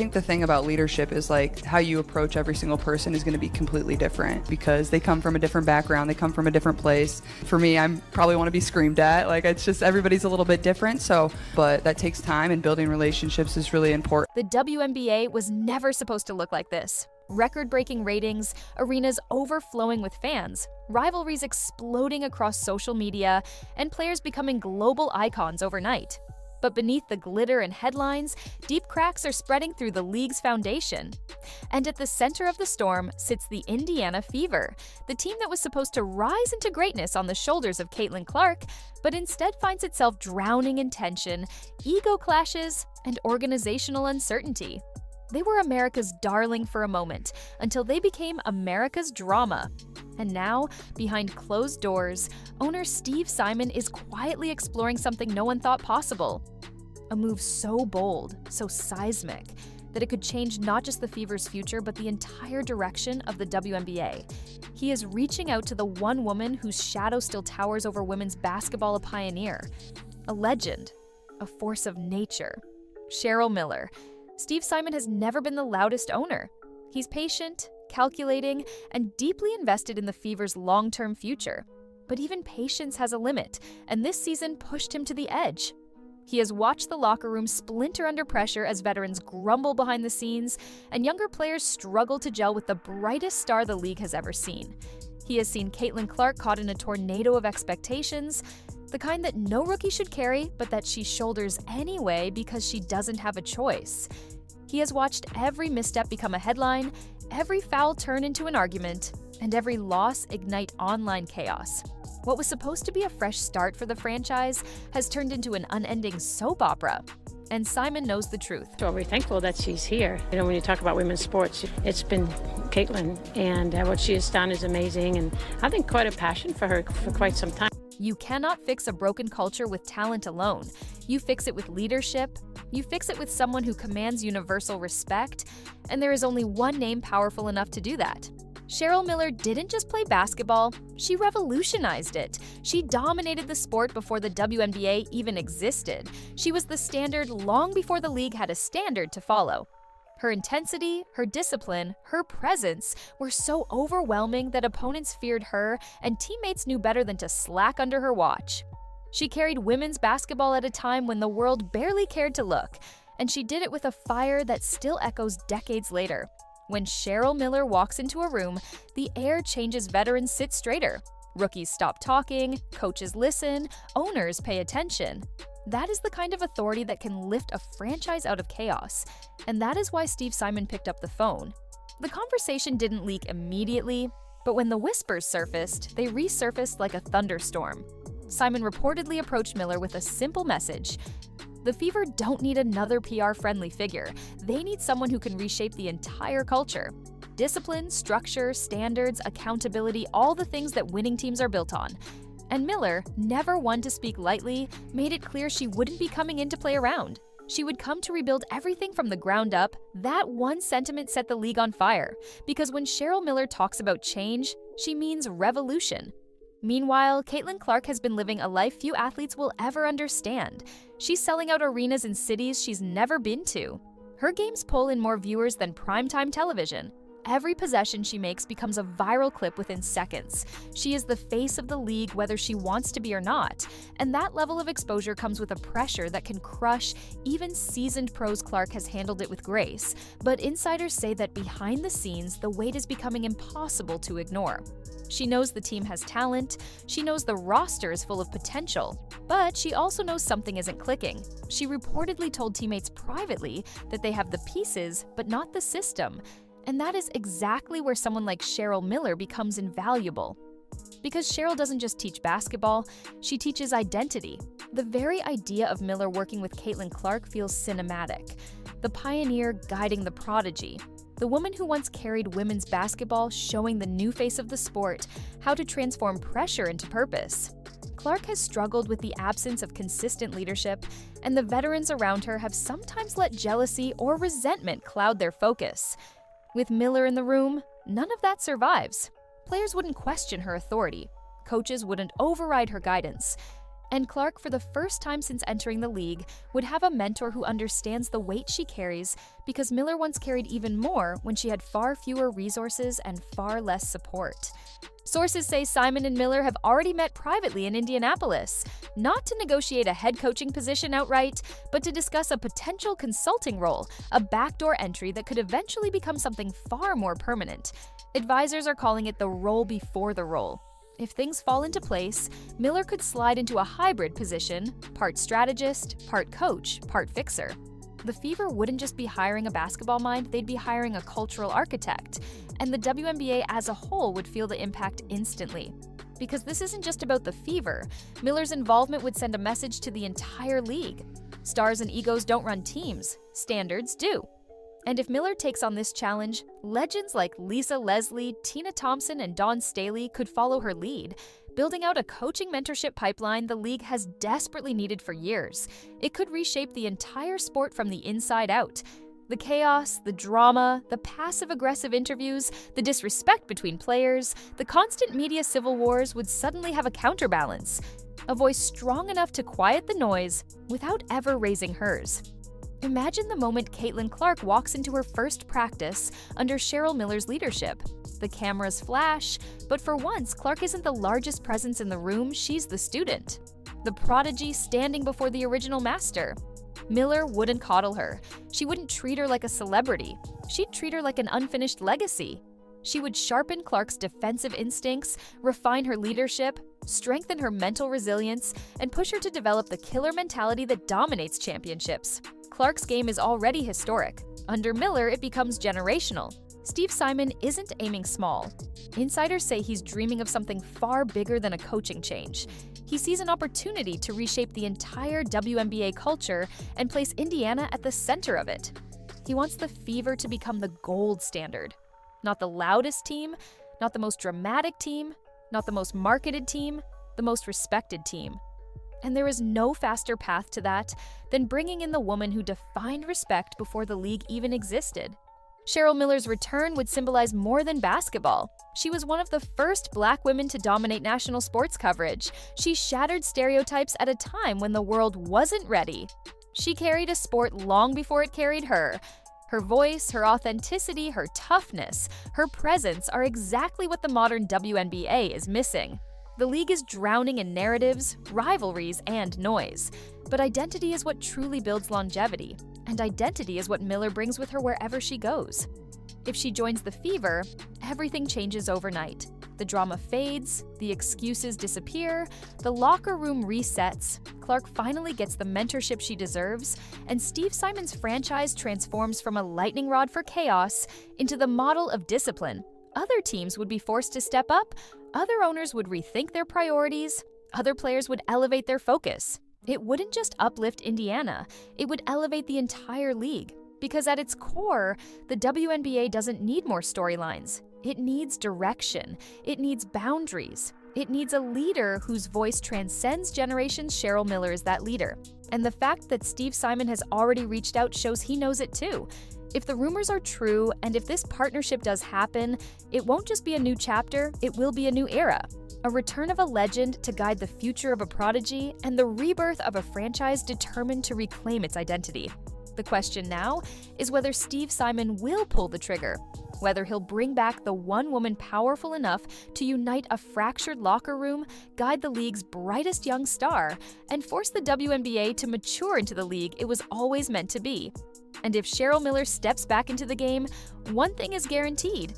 I think the thing about leadership is like how you approach every single person is going to be completely different because they come from a different background, they come from a different place. For me, I'm probably want to be screamed at. Like it's just everybody's a little bit different. But that takes time, and building relationships is really important. The WNBA was never supposed to look like this. Record-breaking ratings, arenas overflowing with fans, rivalries exploding across social media, and players becoming global icons overnight. But beneath the glitter and headlines, deep cracks are spreading through the league's foundation. And at the center of the storm sits the Indiana Fever, the team that was supposed to rise into greatness on the shoulders of Caitlin Clark, but instead finds itself drowning in tension, ego clashes, and organizational uncertainty. They were America's darling for a moment, until they became America's drama. And now, behind closed doors, owner Steve Simon is quietly exploring something no one thought possible. A move so bold, so seismic, that it could change not just the Fever's future, but the entire direction of the WNBA. He is reaching out to the one woman whose shadow still towers over women's basketball, a pioneer, a legend, a force of nature. Cheryl Miller. Steve Simon has never been the loudest owner. He's patient, calculating, and deeply invested in the Fever's long-term future. But even patience has a limit, and this season pushed him to the edge. He has watched the locker room splinter under pressure as veterans grumble behind the scenes, and younger players struggle to gel with the brightest star the league has ever seen. He has seen Caitlin Clark caught in a tornado of expectations, the kind that no rookie should carry, but that she shoulders anyway because she doesn't have a choice. He has watched every misstep become a headline, every foul turn into an argument, and every loss ignite online chaos. What was supposed to be a fresh start for the franchise has turned into an unending soap opera. And Simon knows the truth. Well, we're thankful that she's here. You know, when you talk about women's sports, it's been Caitlin, and what she has done is amazing, and I think quite a passion for her for quite some time. You cannot fix a broken culture with talent alone. You fix it with leadership, you fix it with someone who commands universal respect, and there is only one name powerful enough to do that. Cheryl Miller didn't just play basketball, she revolutionized it. She dominated the sport before the WNBA even existed. She was the standard long before the league had a standard to follow. Her intensity, her discipline, her presence were so overwhelming that opponents feared her and teammates knew better than to slack under her watch. She carried women's basketball at a time when the world barely cared to look, and she did it with a fire that still echoes decades later. When Cheryl Miller walks into a room, the air changes, veterans sit straighter. Rookies stop talking, coaches listen, owners pay attention. That is the kind of authority that can lift a franchise out of chaos, and that is why Steve Simon picked up the phone. The conversation didn't leak immediately, but when the whispers surfaced, they resurfaced like a thunderstorm. Simon reportedly approached Miller with a simple message. The Fever don't need another PR-friendly figure. They need someone who can reshape the entire culture. Discipline, structure, standards, accountability, all the things that winning teams are built on. And Miller, never one to speak lightly, made it clear she wouldn't be coming in to play around. She would come to rebuild everything from the ground up. That one sentiment set the league on fire, because when Cheryl Miller talks about change, she means revolution. Meanwhile, Caitlin Clark has been living a life few athletes will ever understand. She's selling out arenas in cities she's never been to. Her games pull in more viewers than primetime television. Every possession she makes becomes a viral clip within seconds. She is the face of the league whether she wants to be or not, and that level of exposure comes with a pressure that can crush even seasoned pros. Clark has handled it with grace, but insiders say that behind the scenes, the weight is becoming impossible to ignore. She knows the team has talent, she knows the roster is full of potential, but she also knows something isn't clicking. She reportedly told teammates privately that they have the pieces, but not the system. And that is exactly where someone like Cheryl Miller becomes invaluable. Because Cheryl doesn't just teach basketball, she teaches identity. The very idea of Miller working with Caitlin Clark feels cinematic. The pioneer guiding the prodigy. The woman who once carried women's basketball, showing the new face of the sport how to transform pressure into purpose. Clark has struggled with the absence of consistent leadership, and the veterans around her have sometimes let jealousy or resentment cloud their focus. With Miller in the room, none of that survives. Players wouldn't question her authority. Coaches wouldn't override her guidance. And Clark, for the first time since entering the league, would have a mentor who understands the weight she carries, because Miller once carried even more when she had far fewer resources and far less support. Sources say Simon and Miller have already met privately in Indianapolis, not to negotiate a head coaching position outright, but to discuss a potential consulting role, a backdoor entry that could eventually become something far more permanent. Advisors are calling it the role before the role. If things fall into place, Miller could slide into a hybrid position, part strategist, part coach, part fixer. The Fever wouldn't just be hiring a basketball mind, they'd be hiring a cultural architect, and the WNBA as a whole would feel the impact instantly. Because this isn't just about the Fever, Miller's involvement would send a message to the entire league. Stars and egos don't run teams, standards do. And if Miller takes on this challenge, legends like Lisa Leslie, Tina Thompson, and Dawn Staley could follow her lead, building out a coaching mentorship pipeline the league has desperately needed for years. It could reshape the entire sport from the inside out. The chaos, the drama, the passive-aggressive interviews, the disrespect between players, the constant media civil wars would suddenly have a counterbalance, a voice strong enough to quiet the noise without ever raising hers. Imagine the moment Caitlin Clark walks into her first practice under Cheryl Miller's leadership. The cameras flash, but for once, Clark isn't the largest presence in the room, she's the student. The prodigy standing before the original master. Miller wouldn't coddle her. She wouldn't treat her like a celebrity. She'd treat her like an unfinished legacy. She would sharpen Clark's defensive instincts, refine her leadership, strengthen her mental resilience, and push her to develop the killer mentality that dominates championships. Clark's game is already historic. Under Miller, it becomes generational. Steve Simon isn't aiming small. Insiders say he's dreaming of something far bigger than a coaching change. He sees an opportunity to reshape the entire WNBA culture and place Indiana at the center of it. He wants the Fever to become the gold standard. Not the loudest team, not the most dramatic team, not the most marketed team, the most respected team. And there is no faster path to that than bringing in the woman who defined respect before the league even existed. Cheryl Miller's return would symbolize more than basketball. She was one of the first Black women to dominate national sports coverage. She shattered stereotypes at a time when the world wasn't ready. She carried a sport long before it carried her. Her voice, her authenticity, her toughness, her presence are exactly what the modern WNBA is missing. The league is drowning in narratives, rivalries, and noise. But identity is what truly builds longevity, and identity is what Miller brings with her wherever she goes. If she joins the Fever, everything changes overnight. The drama fades, the excuses disappear, the locker room resets, Clark finally gets the mentorship she deserves, and Steve Simon's franchise transforms from a lightning rod for chaos into the model of discipline. Other teams would be forced to step up, other owners would rethink their priorities, other players would elevate their focus. It wouldn't just uplift Indiana, it would elevate the entire league. Because at its core, the WNBA doesn't need more storylines. It needs direction. It needs boundaries. It needs a leader whose voice transcends generations. Cheryl Miller is that leader. And the fact that Steve Simon has already reached out shows he knows it too. If the rumors are true, and if this partnership does happen, it won't just be a new chapter, it will be a new era. A return of a legend to guide the future of a prodigy, and the rebirth of a franchise determined to reclaim its identity. The question now is whether Steve Simon will pull the trigger, whether he'll bring back the one woman powerful enough to unite a fractured locker room, guide the league's brightest young star, and force the WNBA to mature into the league it was always meant to be. And if Cheryl Miller steps back into the game, one thing is guaranteed: